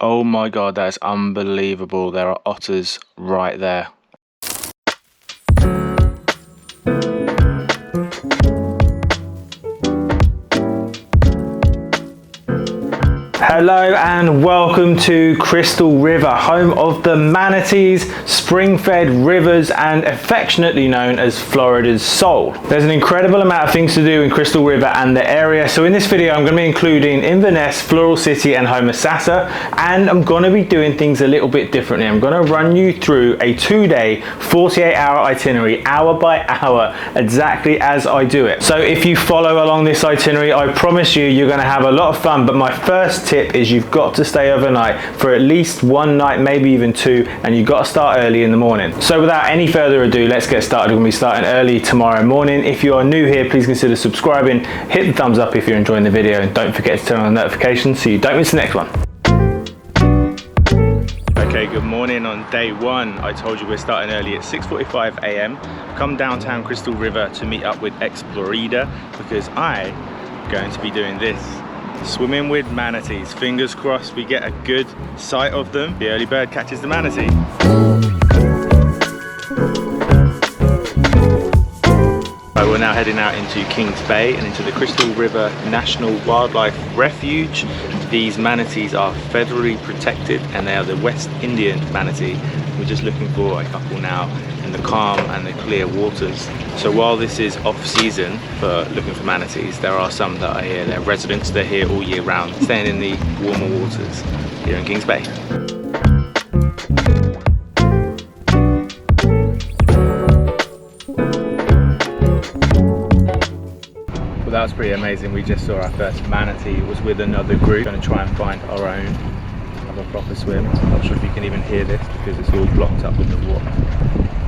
Oh my god, that is unbelievable. There are otters right there. Hello and welcome to Crystal River, home of the manatees, spring-fed rivers and affectionately known as Florida's soul. There's an incredible amount of things to do in Crystal River and the area, so in this video I'm going to be including Inverness, Floral City and Homosassa, and I'm going to be doing things a little bit differently. I'm going to run you through a 2-day, 48-hour itinerary, hour by hour, exactly as I do it. So if you follow along this itinerary, I promise you're going to have a lot of fun, but my first tip is you've got to stay overnight for at least one night, maybe even two, and you've got to start early in the morning. So without any further ado, let's get started. We're going to be starting early tomorrow morning. If you are new here, please consider subscribing, hit the thumbs up if you're enjoying the video, and don't forget to turn on the notifications so you don't miss the next one. Okay, good morning on day one. I told you we're starting early at 6:45 a.m. Come downtown Crystal River to meet up with Explorida because I'm going to be doing this. Swimming with manatees. Fingers crossed we get a good sight of them. The early bird catches the manatee. So we're now heading out into Kings Bay and into the Crystal River National Wildlife Refuge. These manatees are federally protected and they are the West Indian manatee. We're just looking for a couple now in the calm and the clear waters. So while this is off season for looking for manatees, there are some that are here. They're residents, they're here all year round, staying in the warmer waters here in Kings Bay. Well, that was pretty amazing. We just saw our first manatee. It was with another group. We're going to try and find our own, have a proper swim. I'm not sure if you can even hear this because it's all blocked up with the water.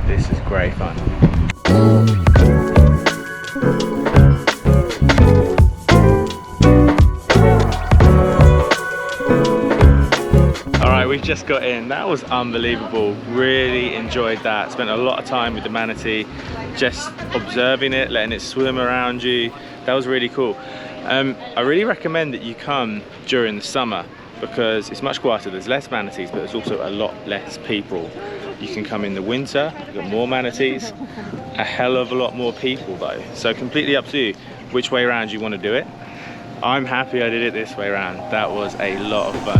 This is great fun. Alright, we've just got in. That was unbelievable. Really enjoyed that. Spent a lot of time with the manatee, just observing it, letting it swim around you. That was really cool. I really recommend that you come during the summer because it's much quieter. There's less manatees, but there's also a lot less people. You can come in the winter, you've got more manatees, a hell of a lot more people though. So completely up to you which way around you want to do it. I'm happy I did it this way around. That was a lot of fun.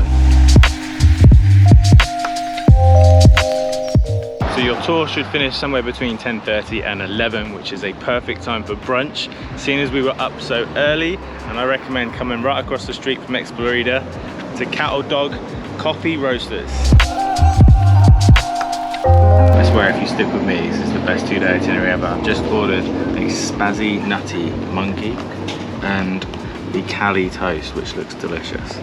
So your tour should finish somewhere between 10:30 and 11, which is a perfect time for brunch, seeing as we were up so early. And I recommend coming right across the street from Explorida to Cattle Dog Coffee Roasters. I swear if you stick with me, this is the best 2-day itinerary ever. I've just ordered a spazzy nutty monkey and the Cali toast, which looks delicious.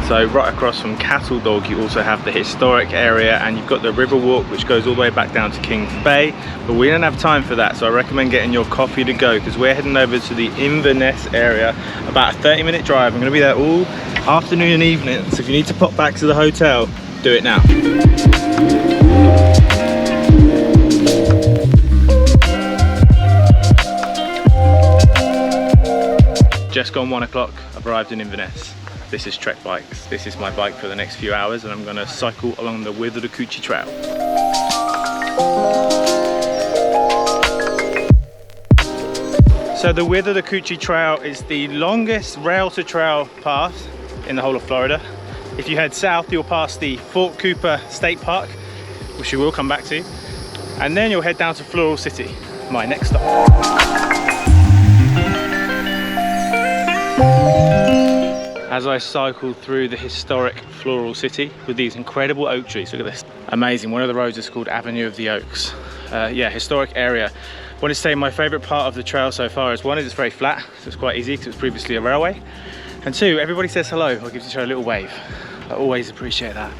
So right across from Cattle Dog you also have the historic area and you've got the river walk which goes all the way back down to Kings Bay, but we don't have time for that, so I recommend getting your coffee to go because we're heading over to the Inverness area, about a 30-minute drive. I'm going to be there all afternoon and evening, so if you need to pop back to the hotel, do it now. Just gone 1 o'clock, I've arrived in Inverness. This is Trek Bikes. This is my bike for the next few hours and I'm going to cycle along the Withlacoochee Trail. So the Withlacoochee Trail is the longest rail to trail path in the whole of Florida. If you head south you'll pass the Fort Cooper State Park, which you will come back to, and then you'll head down to Floral City, my next stop. As I cycle through the historic Floral City with these incredible oak trees, look at this, amazing. One of the roads is called Avenue of the Oaks. Yeah, historic area. I want to say my favorite part of the trail so far is one is it's very flat, so it's quite easy because it's previously a railway, and two, everybody says hello or gives each other a little wave. I always appreciate that.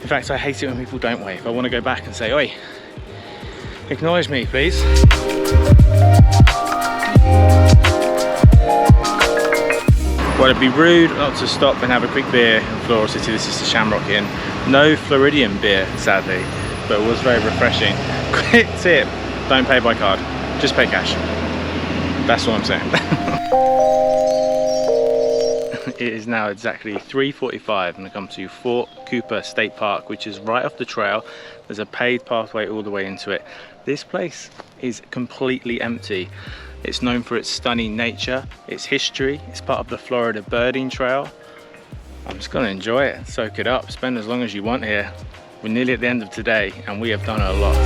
In fact, I hate it when people don't wave. I want to go back and say, oi, acknowledge me please. Well, it'd be rude not to stop and have a quick beer in Floral City. This is the Shamrock Inn. No Floridian beer, sadly, but it was very refreshing. Quick tip, don't pay by card, just pay cash. That's all I'm saying. It is now exactly 3:45 and I come to Fort Cooper State Park, which is right off the trail. There's a paved pathway all the way into it. This place is completely empty. It's known for its stunning nature, its history. It's part of the Florida Birding Trail. I'm just gonna enjoy it, soak it up, spend as long as you want here. We're nearly at the end of today and we have done a lot.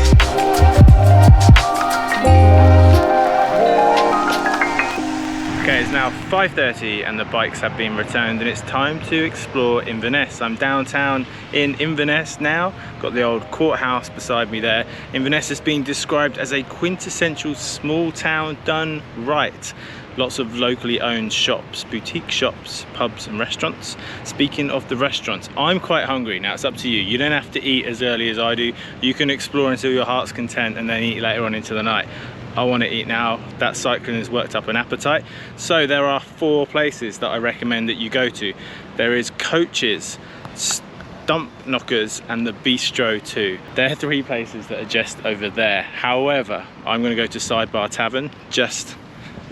Okay, it's now 5:30 and the bikes have been returned and it's time to explore Inverness. I'm downtown in Inverness now. Got the old courthouse beside me there. Inverness has been described as a quintessential small town done right. Lots of locally owned shops, boutique shops, pubs and restaurants. Speaking of the restaurants, I'm quite hungry. Now it's up to you. You don't have to eat as early as I do. You can explore until your heart's content and then eat later on into the night. I want to eat now. That cycling has worked up an appetite. So there are 4 places that I recommend that you go to. There is Coaches, Stump Knockers and the Bistro 2. They're 3 places that are just over there. However, I'm going to go to Sidebar Tavern just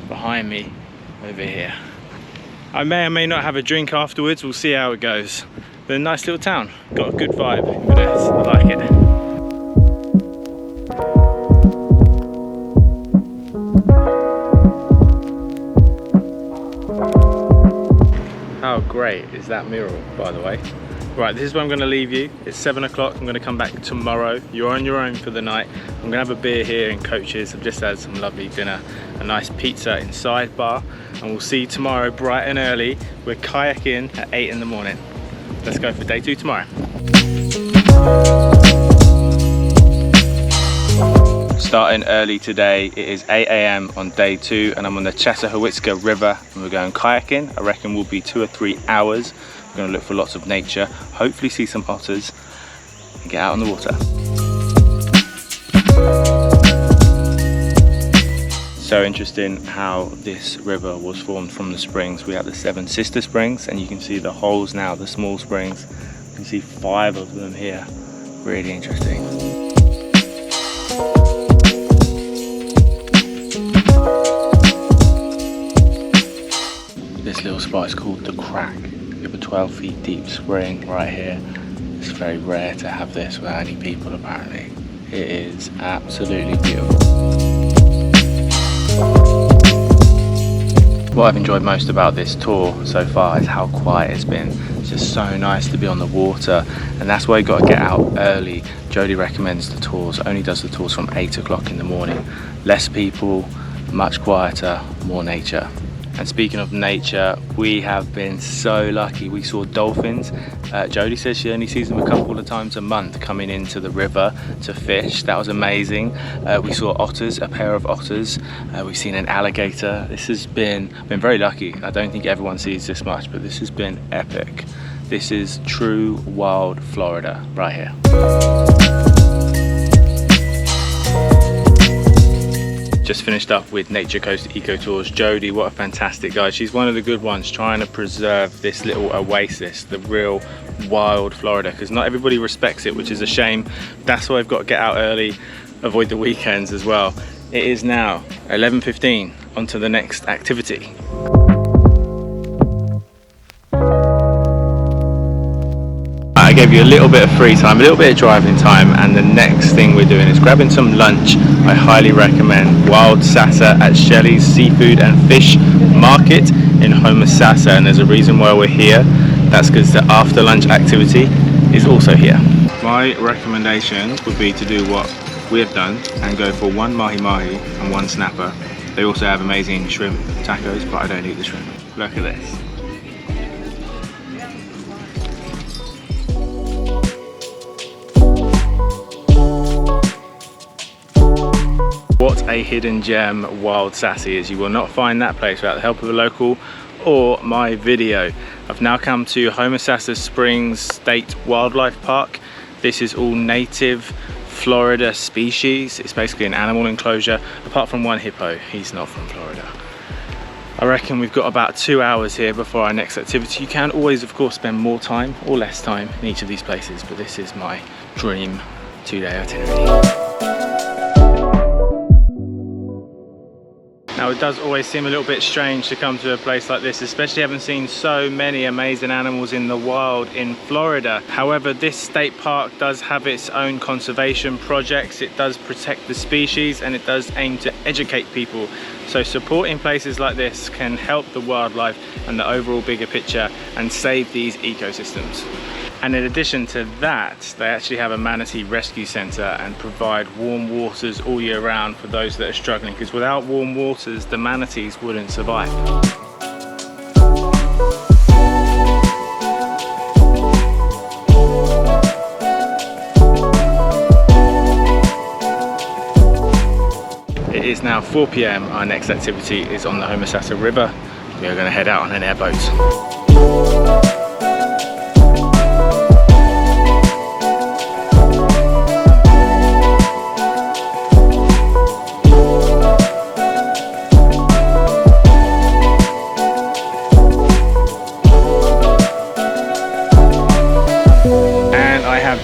behind me over here. I may or may not have a drink afterwards. We'll see how it goes. But a nice little town. Got a good vibe. Inverness. I like it. How great is that mural, by the way? Right, this is where I'm going to leave you. It's 7 o'clock. I'm going to come back tomorrow. You're on your own for the night. I'm going to have a beer here in Coaches. I've just had some lovely dinner, a nice pizza in Sidebar, and we'll see you tomorrow bright and early. We're kayaking at 8 in the morning. Let's go for day 2 tomorrow. Starting early today, it is 8 AM on day 2 and I'm on the Chassahowitzka River and we're going kayaking. I reckon we'll be 2 or 3 hours. We're going to look for lots of nature, hopefully see some otters and get out on the water. So interesting how this river was formed from the springs. We have the 7 sister springs and you can see the holes now, the small springs. You can see 5 of them here. Really interesting. This little spot is called the Crack. We have a 12 feet deep spring right here. It's very rare to have this without any people apparently. It is absolutely beautiful. What I've enjoyed most about this tour so far is how quiet it's been. It's just so nice to be on the water and that's why you got to get out early. Jody recommends the tours, only does the tours from 8 o'clock in the morning. Less people, much quieter, more nature. And speaking of nature, we have been so lucky. We saw dolphins. Jody says she only sees them a couple of times a month coming into the river to fish. That was amazing. We saw otters, a pair of otters. We've seen an alligator. This has been, I've been very lucky. I don't think everyone sees this much, but this has been epic. This is true wild Florida right here. Just finished up with Nature Coast Eco Tours. Jody, what a fantastic guy. She's one of the good ones trying to preserve this little oasis, the real wild Florida, because not everybody respects it, which is a shame. That's why I've got to get out early, avoid the weekends as well. It is now 11:15, on to the next activity. I gave you a little bit of free time, a little bit of driving time, and the next thing we're doing is grabbing some lunch. I highly recommend Wild Sassa at Shelley's Seafood and Fish Market in Homosassa, and there's a reason why we're here. That's because the after lunch activity is also here. My recommendation would be to do what we have done and go for 1 mahi-mahi and 1 snapper. They also have amazing shrimp tacos, but I don't eat the shrimp. Look at this. What a hidden gem Wild Sassy is. You will not find that place without the help of a local or my video. I've now come to Homosassa Springs State Wildlife Park. This is all native Florida species. It's basically an animal enclosure, apart from 1 hippo. He's not from Florida. I reckon we've got about 2 hours here before our next activity. You can always, of course, spend more time or less time in each of these places, but this is my dream 2-day itinerary. Now Now it does always seem a little bit strange to come to a place like this, especially having seen so many amazing animals in the wild in Florida. However, this state park does have its own conservation projects. It does protect the species and it does aim to educate people. So supporting places like this can help the wildlife and the overall bigger picture and save these ecosystems. And in addition to that, they actually have a manatee rescue centre and provide warm waters all year round for those that are struggling, because without warm waters, the manatees wouldn't survive. It is now 4 p.m. Our next activity is on the Homosassa River. We are going to head out on an airboat.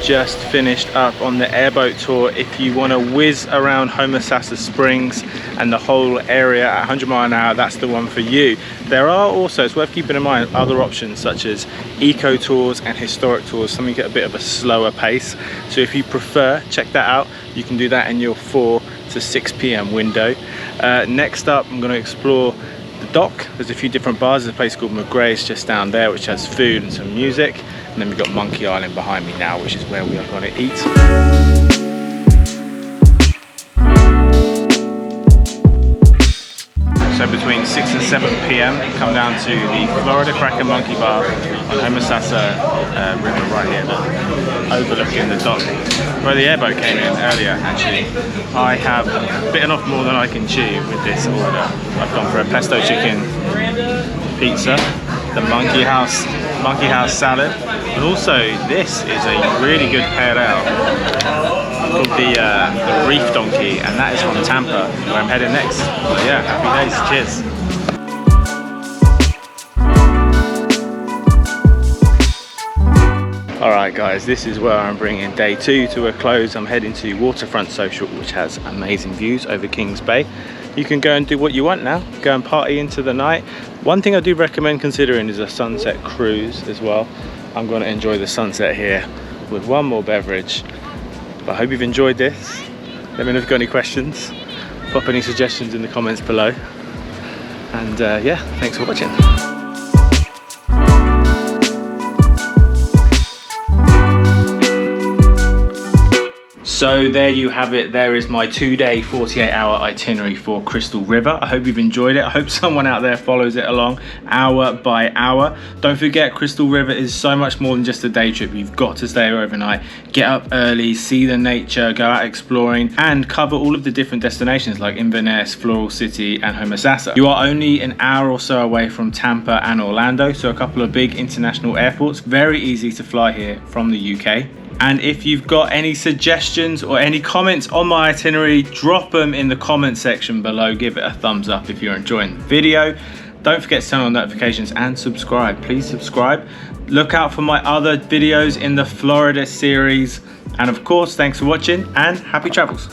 Just finished up on the airboat tour. If you want to whiz around Homosassa Springs and the whole area at 100 miles an hour, that's the one for you. There are also, it's worth keeping in mind, other options such as eco tours and historic tours, something at a bit of a slower pace. So if you prefer, check that out. You can do that in your 4 to 6 p.m. window. Next up, I'm going to explore the dock. There's a few different bars. There's a place called McGray's just down there, which has food and some music. And then we've got Monkey Island behind me now, which is where we are going to eat. So between 6 and 7 p.m, come down to the Florida Cracker Monkey Bar on Homosassa River right here, overlooking the dock where the airboat came in earlier. Actually, I have bitten off more than I can chew with this order. I've gone for a pesto chicken pizza, the Monkey House salad, and also this is a really good pale ale called the Reef Donkey, and that is from Tampa, where I'm heading next. So yeah, happy days, cheers. Alright guys, this is where I'm bringing day 2 to a close. I'm heading to Waterfront Social, which has amazing views over Kings Bay. You can go and do what you want now, go and party into the night. One thing I do recommend considering is a sunset cruise as well. I'm going to enjoy the sunset here with one more beverage. But I hope you've enjoyed this. Let me know if you've got any questions. Pop any suggestions in the comments below. And yeah, thanks for watching. So there you have it. There is my 2-day, 48-hour itinerary for Crystal River. I hope you've enjoyed it. I hope someone out there follows it along hour by hour. Don't forget, Crystal River is so much more than just a day trip. You've got to stay overnight, get up early, see the nature, go out exploring, and cover all of the different destinations like Inverness, Floral City, and Homosassa. You are only an hour or so away from Tampa and Orlando, so a couple of big international airports. Very easy to fly here from the UK. And if you've got any suggestions or any comments on my itinerary, drop them in the comment section below. Give it a thumbs up if you're enjoying the video. Don't forget to turn on notifications and subscribe. Please subscribe. Look out for my other videos in the Florida series. And of course, thanks for watching and happy travels.